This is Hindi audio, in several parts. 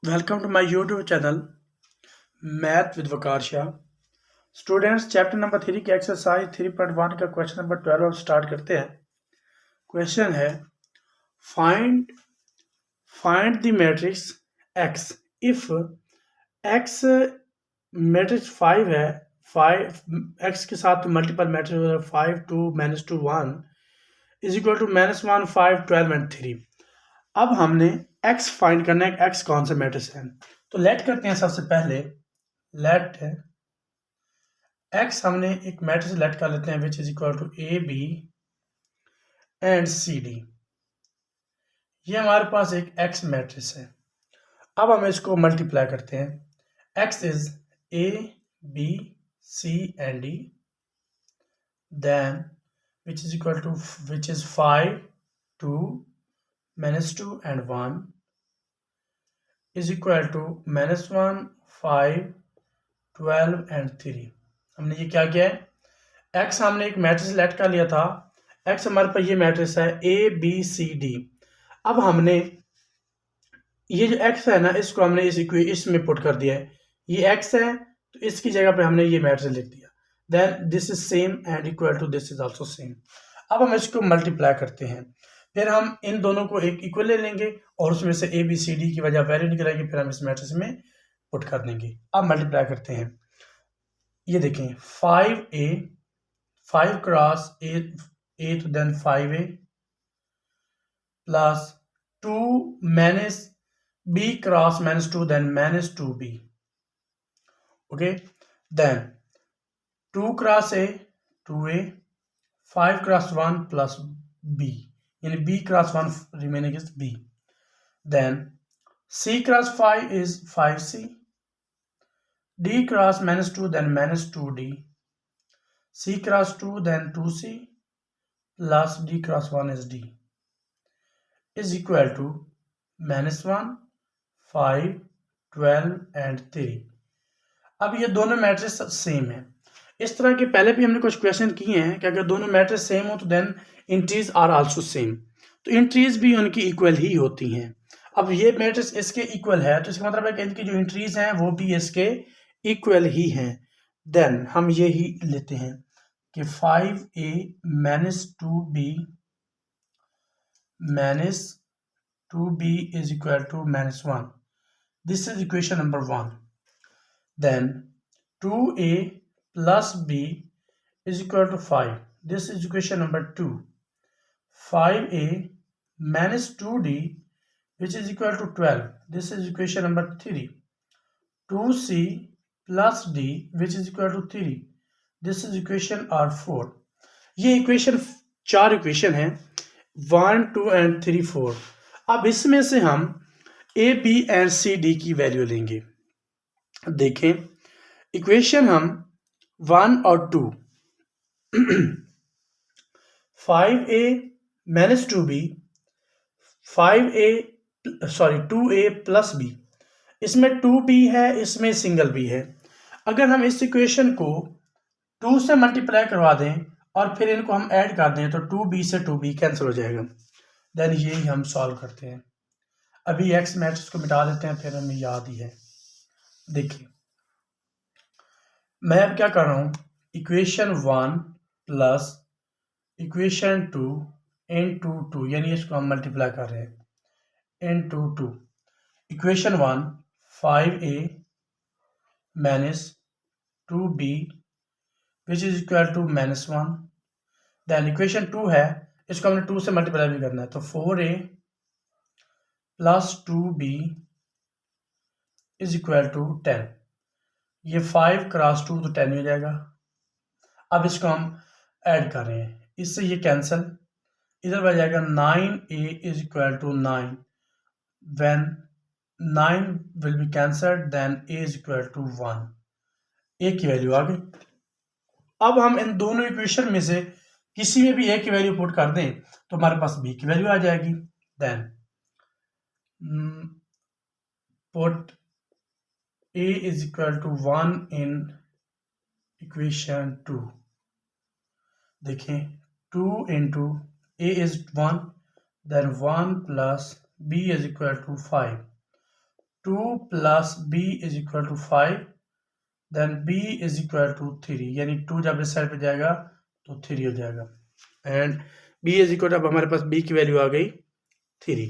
Welcome to my YouTube channel Math with Vakar Shah. Students chapter number 3 की एक्सरसाइज 3.1 का क्वेश्चन नंबर 12 अब स्टार्ट करते हैं। क्वेश्चन है find the matrix x if x matrix 5 है, 5 x के साथ multiple matrix 5 2 -2 1 is equal to -1 5 12 and 3। अब हमने x फाइंड करना है, x कौन सा मैट्रिक्स है। तो लेट करते हैं सबसे पहले लेट x हमने एक मैट्रिक्स लेट कर लेते हैं which is equal to A B and C D. ये हमारे पास एक x मैट्रिक्स है। अब हम इसको मल्टीप्लाई करते हैं। x is A B C and D, then which is equal to which is 5 2 -2 and 1 is equal to -1 5 12 and 3। हमने ये क्या किया है, x हमने एक मैट्रिक्स लेट कर लिया था। x हमारे पास ये मैट्रिक्स है a b c d। अब हमने ये जो x है ना, इसको हमने इसमें पुट कर दिया है। ये x है तो इसकी जगह पे हमने ये मैट्रिक्स लिख दिया। Then this is same and equal to this is also same. अब हम इसको मल्टीप्लाई करते हैं, फिर हम इन दोनों को एक इक्वल ले लेंगे और उसमें से ए बी सी डी की वजह वैल्यू निकलेगी, फिर हम इस मैट्रिक्स में पुट कर देंगे। अब मल्टीप्लाई करते हैं। ये देखें 5a 5 क्रॉस ए तो then 5a plus 2 minus b cross -2 then -2b। Okay, then 2 cross a 2a 5 cross 1 plus b, यानी b cross 1 remaining is b। Then c cross 5 is 5c, d cross -2 then -2d, c cross 2 then 2c plus d cross 1 is d is equal to -1 5 12 and 3। अब ये दोनों मैट्रिक्स सेम है। इस तरह के पहले भी हमने कुछ क्वेश्चन किए हैं कि अगर दोनों मैट्रिक्स सेम हो तो then entries are also same, तो इंट्रीज भी उनकी इक्वल ही होती हैं। अब ये मैट्रिक्स इसके इक्वल है तो इसका मतलब है कि इनकी जो इंट्रीज हैं वो भी इसके इक्वल ही हैं। देन हम ये ही लेते हैं कि 5a -2b is equal to -1। This is equation number 1। Then 2a plus b is equal to 5। This is equation number 2। 5a minus 2d which is equal to 12। This is equation number 3। 2c plus d which is equal to 3। This is equation R4। ये इक्वेशन 4 इक्वेशन है 1 2 and 3 4। अब इसमें से हम A B and C D की वैल्यू लेंगे। देखें इक्वेशन हम 1 और 2 5a -2b 2a plus b, इसमें 2b है, इसमें सिंगल b है। अगर हम इस इक्वेशन को 2 से मल्टीप्लाई करवा दें और फिर इनको हम ऐड कर दें तो 2b से 2b कैंसिल हो जाएगा। देन यही हम सॉल्व करते हैं। अभी x मैट्रिक्स को मिटा देते हैं, फिर हमें याद ही है। देखिए मैं अब क्या कर रहा हूँ, इक्वेशन 1 प्लस इक्वेशन 2 इनटू 2, यानी इसको हम मल्टीप्लाई कर रहे हैं into 2। Equation 1 5a minus 2b which is equal to -1। Then equation 2 है, इसको हमने 2 से मल्टीप्लाई भी करना है, तो 4a plus 2b is equal to 10। ये 5 क्रॉस 2 तो 10 हो जाएगा। अब इसको हम ऐड कर रहे हैं, इससे ये कैंसिल, इधर बच जाएगा 9a is equal to 9। When 9 will be cancelled then a is equal to 1। a की वैल्यू आ गई। अब हम इन दोनों इक्वेशन में से किसी में भी a की वैल्यू पुट कर दें तो हमारे पास b की वैल्यू आ जाएगी। Then put a is equal to 1 in equation 2। देखें 2 into a is 1, then 1 plus b is equal to 5। 2 plus B is equal to 5, then B is equal to 3, यानी 2 जब इस साइड पे जाएगा तो 3 हो जाएगा, and B is equal to, अब हमारे पास बी की वैल्यू आ गई 3।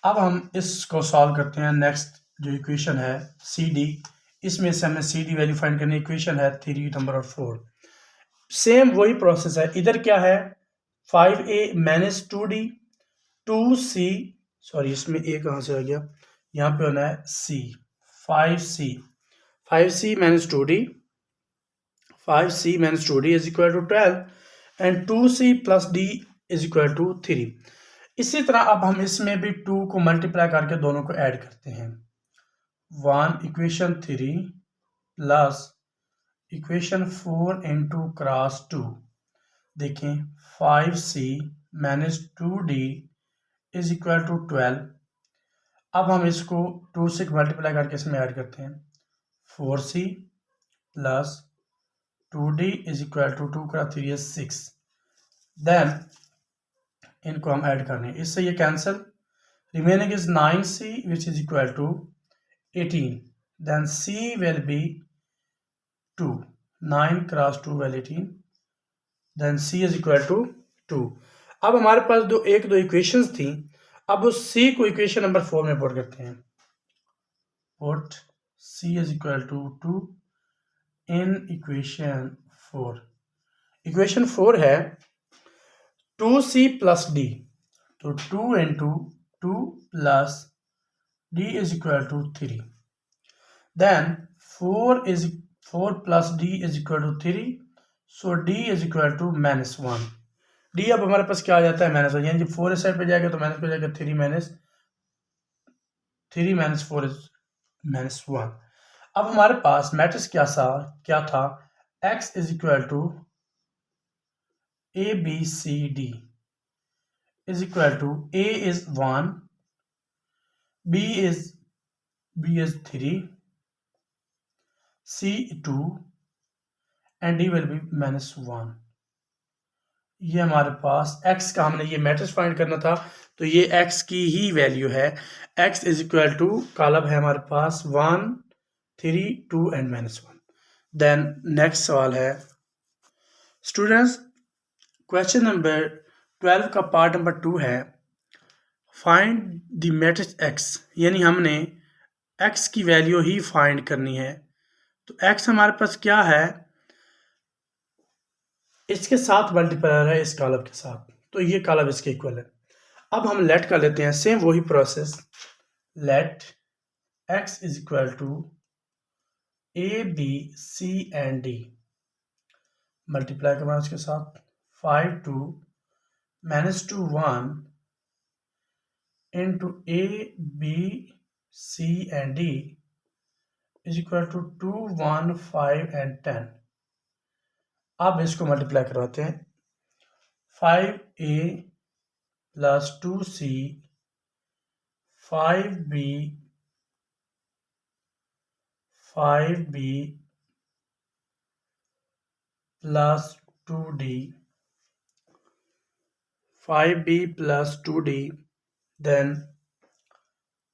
अब हम इसको सॉल्व करते हैं। नेक्स्ट जो इक्वेशन है सी डी, इसमें से हमें सी डी वैल्यू फाइंड करनी। इक्वेशन है 3 नंबर और 4, सेम वही प्रोसेस है। इधर क्या है 5a minus 2d 2c, sorry इसमें a कहाँ से आ गया, यहाँ पे होना है c, 5c minus 2d, 5c minus 2d is equal to 12 and 2c plus d is equal to 3। इसी तरह अब हम इसमें भी 2 को मल्टीप्लाई करके दोनों को ऐड करते हैं। 1 equation 3 plus equation 4 into cross 2, देखें 5c minus 2d is equal to 12। अब हम इसको 2 से मल्टीप्लाई करके इसमें ऐड करते हैं। 4c plus 2d is equal to 2 का 3 is 6, देन इनको हम ऐड करने हैं, इससे ये cancel, remaining is 9c which is equal to 18, then c will be 2, 9 cross 2 will 18, then c is equal to 2। अब हमारे पास दो इक्वेशंस थी, अब उस c को इक्वेशन नंबर 4 में पुट करते हैं। Put c is equal to 2 in equation 4। Equation 4 है 2c प्लस d, तो 2 into 2 plus d is equal to 3, then 4 plus d is equal to 3, so d is equal to -1। d अब हमारे पास क्या आ जाता है -1, यानी जब 4 इस साइड पे जाएगा तो माइनस पे जाएगा 3 माइनस 4 इज -1। अब हमारे पास मैट्रिक्स क्या था x is equal to A B C D is equal to a is 1, b is 3, c 2 and d will be -1। ये हमारे पास x का, हमने ये मैट्रिक्स फाइंड करना था, तो ये x की ही वैल्यू है। x is equal to column है हमारे पास 1 3 2 एंड -1। देन नेक्स्ट सवाल है स्टूडेंट्स, क्वेश्चन नंबर 12 का पार्ट नंबर 2 है फाइंड द मैट्रिक्स x, यानी हमने x की वैल्यू ही फाइंड करनी है। तो x हमारे पास क्या है, इसके साथ मल्टीप्लायर है इस कॉलम के साथ, तो ये कॉलम इसके इक्वल है। अब हम लेट कर लेते हैं, सेम वही process, let x is equal to a b c and d, multiply करना उसके साथ 5 2 -2 1 into a b c and d is equal to 2 1 5 and 10। अब इसको मल्टीप्लाई करवाते हैं, 5a plus 2c 5b plus 2d 5b plus 2d, then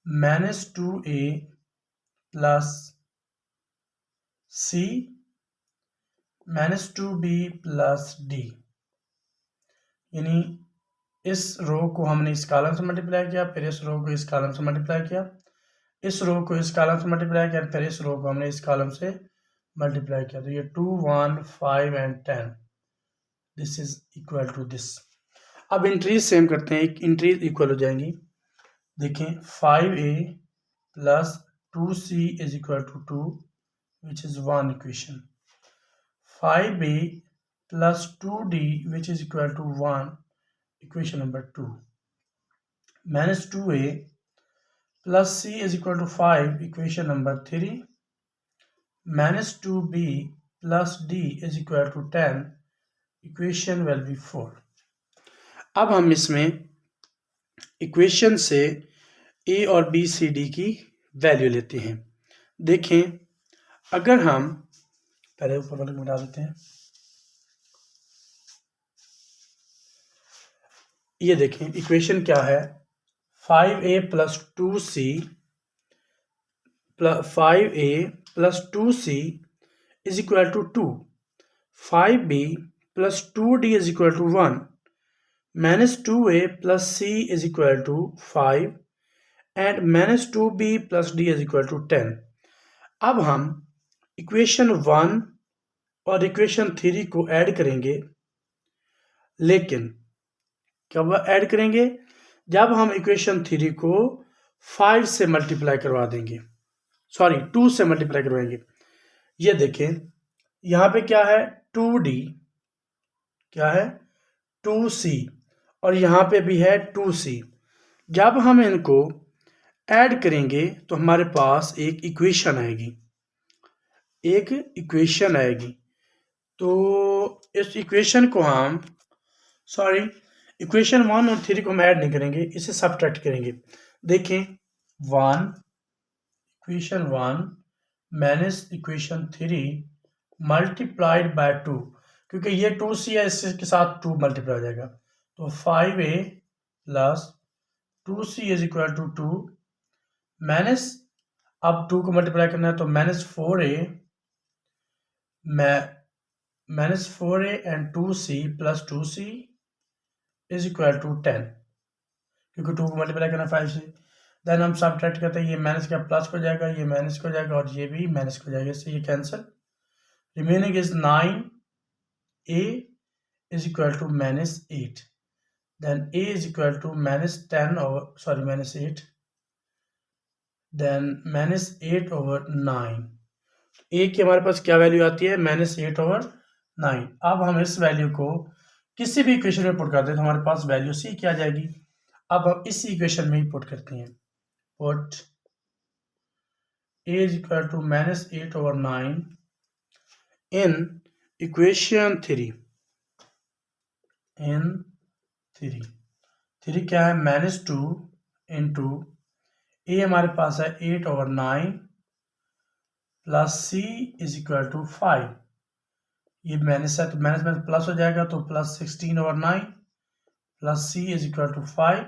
-2a plus c -2b plus d, यानी इस रो को हमने इस कॉलम से मल्टीप्लाई किया, फिर इस रो को इस कॉलम से मल्टीप्लाई किया, इस रो को इस कॉलम से मल्टीप्लाई किया, फिर इस रो को हमने इस कॉलम से मल्टीप्लाई किया, तो ये 2 1 5 and 10 this is equal to this. अब इंट्रीज सेम करते हैं, एक इंट्रीज इक्वल हो जाएंगी। देखें 5a plus 2c is equal to 2 which is 1 equation, 5a plus 2d which is equal to 1 equation number 2, -2a plus c is equal to 5 equation number 3, -2b plus d is equal to 10 equation will be 4। अब हम इसमें इक्वेशन से a और b c d की वैल्यू लेते हैं। देखें अगर हम पहले ऊपर वाले को मिटा देते हैं, ये देखें इक्वेशन क्या है 5a plus 2c plus 5a plus 2c is equal to 2. 5b plus 2d is equal to 1. Minus 2a plus c is equal to 5 and minus 2b plus d is equal to 10. अब हम इक्वेशन 1 और इक्वेशन 3 को ऐड करेंगे, लेकिन कब ऐड करेंगे? जब हम इक्वेशन 3 को 5 से मल्टीप्लाई करवा देंगे, 2 से मल्टीप्लाई करवाएंगे। ये देखें, यहाँ पे क्या है 2d, क्या है 2c, और यहाँ पे भी है 2c। जब हम इनको ऐड करेंगे तो हमारे पास एक इक्वेशन आएगी, तो इस इक्वेशन को हम इक्वेशन 1 और 3 को हम ऐड नहीं करेंगे, इसे सब्ट्रैक्ट करेंगे। देखें, equation 1 minus equation 3 multiplied by 2, क्योंकि ये 2c है, इसके साथ 2 मल्टीप्लाई हो जाएगा, तो 5a plus 2c is equal to 2 minus, अब 2 को मल्टीप्लाई करना है तो minus 4a and 2c plus 2c is equal to 10, क्योंकि 2 को मल्टीप्लाई करना है 5 से। देन हम सब्ट्रैक्ट करते हैं, ये माइनस का प्लस हो जाएगा, ये माइनस हो जाएगा और ये भी माइनस हो जाएगा, इससे ये cancel. Remaining is 9a is equal to minus 8, then a is equal to minus 10 over minus 8, then minus 8 over 9। a की हमारे पास क्या वैल्यू आती है? Minus 8 over 9। अब हम इस वैल्यू को किसी भी इक्वेशन में पुट करते हैं तो हमारे पास वैल्यू c क्या आ जाएगी। अब हम इस इक्वेशन में ही पुट करते हैं, put a is equal to minus 8 over 9 in equation 3। Three क्या है? माइनस 2 इंटू a हमारे पास है 8 over 9 plus c is equal to 5। ये माइनस है तो माइनस में प्लस हो जाएगा, तो plus 16 over 9 plus c is equal to 5,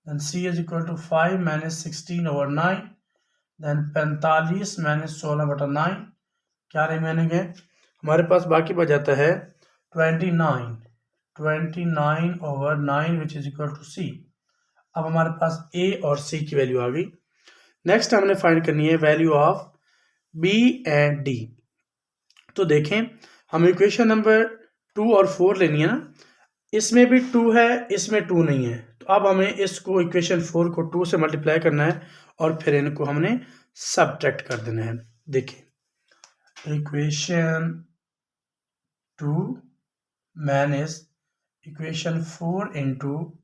then c is equal to 5 minus 16 over 9, then 45 minus 16 बटा 9। क्या रिमेनिंग है हमारे पास? बाकी बच जाता है 29 over 9 which is equal to c। अब हमारे पास a और c की वैल्यू आ गई। नेक्स्ट हमने फाइंड करनी है value of b and d। तो देखें, हम इक्वेशन नंबर 2 और 4 लेनी है ना, इसमें भी 2 है, इसमें 2 नहीं है, तो अब हमें इसको इक्वेशन 4 को 2 से मल्टीप्लाई करना है और फिर इनको हमने सब्ट्रैक्ट कर देना है। देखिए, इक्वेशन 2 माइनस इक्वेशन 4 इंटू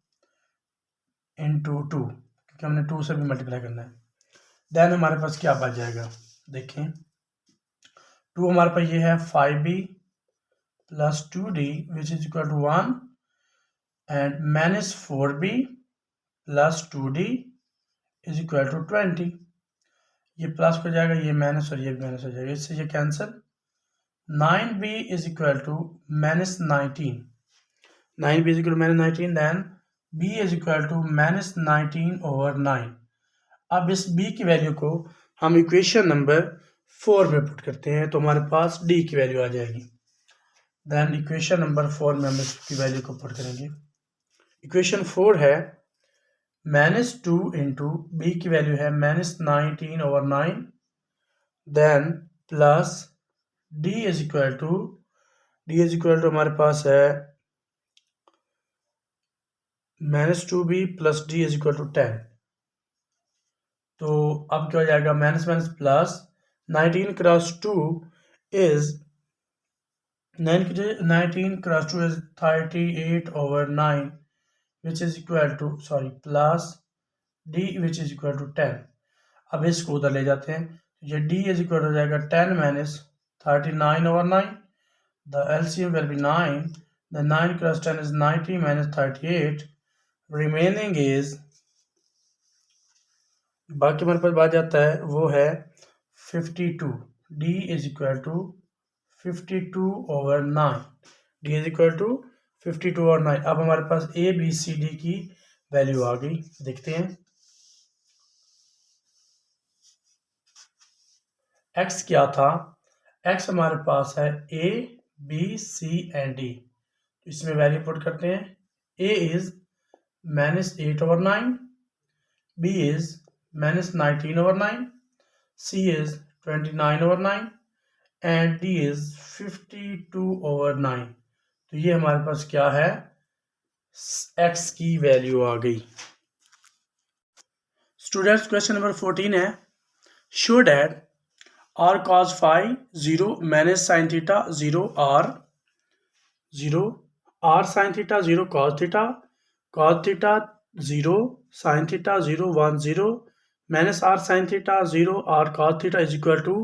2, क्योंकि हमने 2 से भी मल्टीप्लाई करना है। देन हमारे पास क्या बच जाएगा? देखें, 2 हमारे पास ये है 5b plus 2d which is equal to 1 and minus 4b plus 2d is equal to 20। ये प्लस हो जाएगा, ये माइनस और ये भी माइनस हो जाएगा, इससे ये cancel. 9b is equal to minus 19, 9b is equal to minus 19, then b is equal to minus 19 over 9। अब इस b की वैल्यू को हम इक्वेशन नंबर 4 में पुट करते हैं तो हमारे पास d की वैल्यू आ जाएगी। देन इक्वेशन नंबर 4 में हम इसकी वैल्यू को पुट करेंगे। इक्वेशन 4 है माइनस 2 इंटू बी की वैल्यू है minus 19 over 9, then plus D is equal to हमारे पास है minus 2b plus D is equal to 10। तो अब क्या हो जाएगा? Minus minus plus 19 cross 2 is 19 cross 2 is 38 over 9 which is equal to plus d which is equal to 10। अब इसको उधर ले जाते हैं, तो ये d is equal हो जाएगा 10 minus 39 over 9, the LCM will be 9, the 9 cross 10 is 90 minus 38, remaining is, बाकी हमारे पास बात जाता है वो है 52, d is equal to 52 over 9, d is equal to 52 और 9। अब हमारे पास ए बी सी डी की वैल्यू आ गई, देखते हैं। एक्स क्या था, एक्स हमारे पास है A B C and D, तो इसमें वैल्यू पुट करते हैं। A is -8/9, B is -19/9, C is 29/9 and D is 52/9। तो ये हमारे पास क्या है, एक्स की वैल्यू आ गई। स्टूडेंट्स क्वेश्चन नंबर 14 है, show that r cos phi 0 minus sin theta 0 r 0 r sin theta 0 cos theta 0 sin theta 0 1 0 minus r sin theta 0 r cos theta is equal to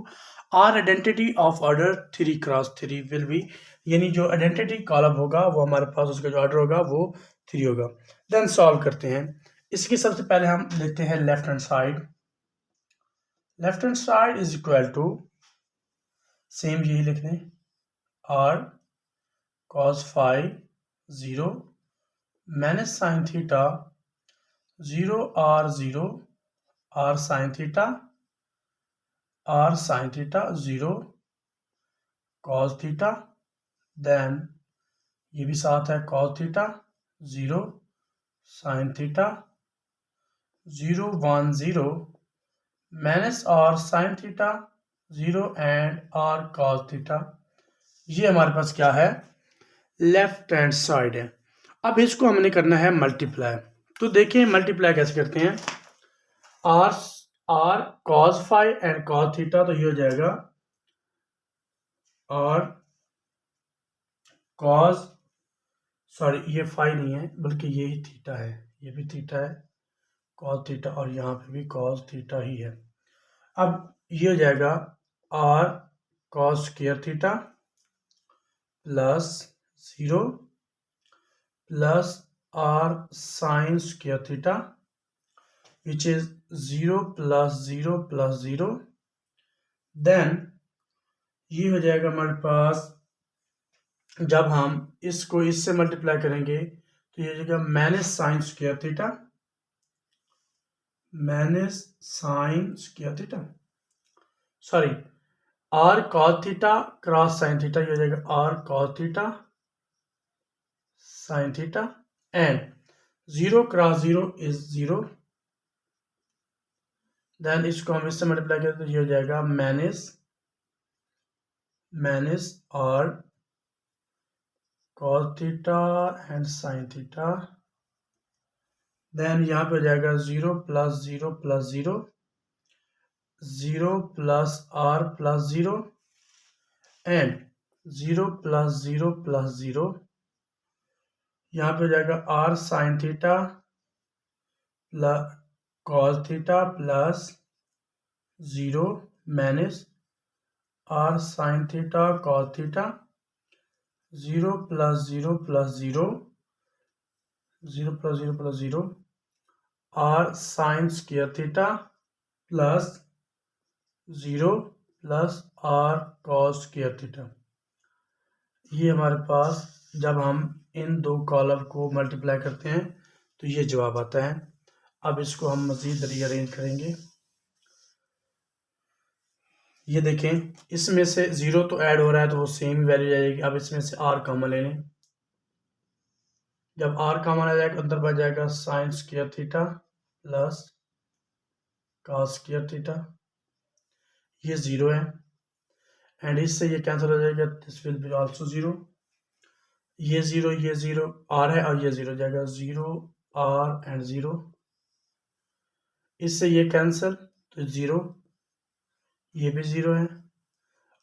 r identity of order 3 cross 3 will be, यानी जो आइडेंटिटी कॉलम होगा वो हमारे पास उसका जो ऑर्डर होगा वो 3 होगा। देन सॉल्व करते हैं। इसकी सबसे पहले हम लेते हैं left hand side. Left hand side is equal to same यही लिख लें, r cos phi 0 minus sin theta 0 r 0 r sin theta 0 cos theta, then ये भी साथ है cos theta 0 sin theta 0 1 0 minus r sin theta 0 and r cos theta। ये हमारे पास क्या है, लेफ्ट हैंड साइड है। अब इसको हमने करना है मल्टीप्लाई। तो देखिए मल्टीप्लाई कैसे करते हैं, r cos phi and cos theta, तो ये हो जाएगा r cos, सॉरी ये फाई नहीं है बल्कि ये ही थीटा है, ये भी थीटा है cos थीटा और यहाँ पे भी cos थीटा ही है। अब ये हो जाएगा r cos square theta plus 0 plus r sin square theta which is 0 plus 0 plus 0। Then ये हो जाएगा हमारे पास, जब हम इसको इससे मल्टीप्लाई करेंगे तो ये हो जाएगा minus sine square theta, minus sine square theta, sorry r cos theta cross sine theta, ये हो जाएगा r cos theta sine theta and 0 cross 0 is 0। Then इसको हम इससे मल्टीप्लाई करें तो ये हो जाएगा minus r cos theta and sine theta. Then यहाँ पे हो जाएगा 0 plus 0 plus 0, 0 plus r plus 0 and 0 plus 0 plus 0। यहाँ पे हो जाएगा r sine theta plus cos theta plus 0 minus r sine theta cos theta 0 plus 0 plus 0, 0 plus 0 plus 0 r sign square theta plus 0 plus r cos square theta. ये हमारे पास जब हम इन दो कॉलम को मल्टीप्लाई करते हैं तो ये जवाब आता है। अब इसको हम मज़ीद रीअरेंज करेंगे। ये देखें इसमें से 0 तो ऐड हो रहा है तो वो सेम वैल्यू जाएगी। अब इसमें से r कॉमन ले लें, जब r कॉमन आ जाएगा अंदर बच जाएगा sine square theta plus cos square theta, ये 0 है एंड इससे ये कैंसिल हो जाएगा, दिस विल बी आल्सो 0, ये 0 r है और ये 0 जाएगा, 0 r एंड 0, इससे ये कैंसिल तो 0, ये भी 0 है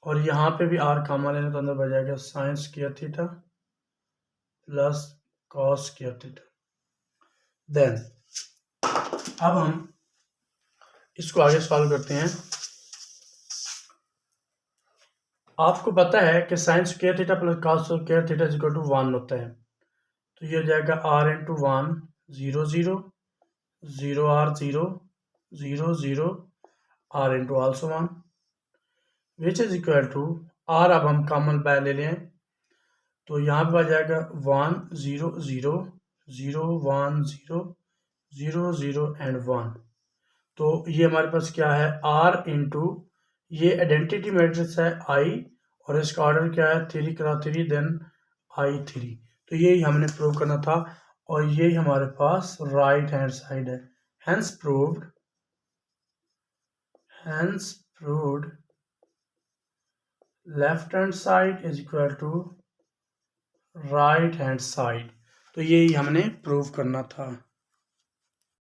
और यहाँ पे भी r कॉमन लेना तो अंदर बच जाएगा sine square theta plus cos square theta. Then अब हम इसको आगे सॉल्व करते हैं। आपको पता है कि sine square theta plus cos square theta is equal to 1 होता है, तो ये हो जाएगा r into 1 0 0 0 r 0 0 0 r into also 1 which is equal to r। अब हम कॉमन बाय ले लें तो यहाँ पे आ जाएगा 1 0 0 0 1 0 0 0 एंड 1, तो ये हमारे पास क्या है r इंटू ये आइडेंटिटी मैट्रिक्स है आई और इसका ऑर्डर क्या है 3 क्रॉस 3 देन I3। तो यही हमने प्रूव करना था और यही हमारे पास राइट हैंड साइड है। Hence proved left hand side is equal to right hand side. तो यही हमने प्रूव करना था।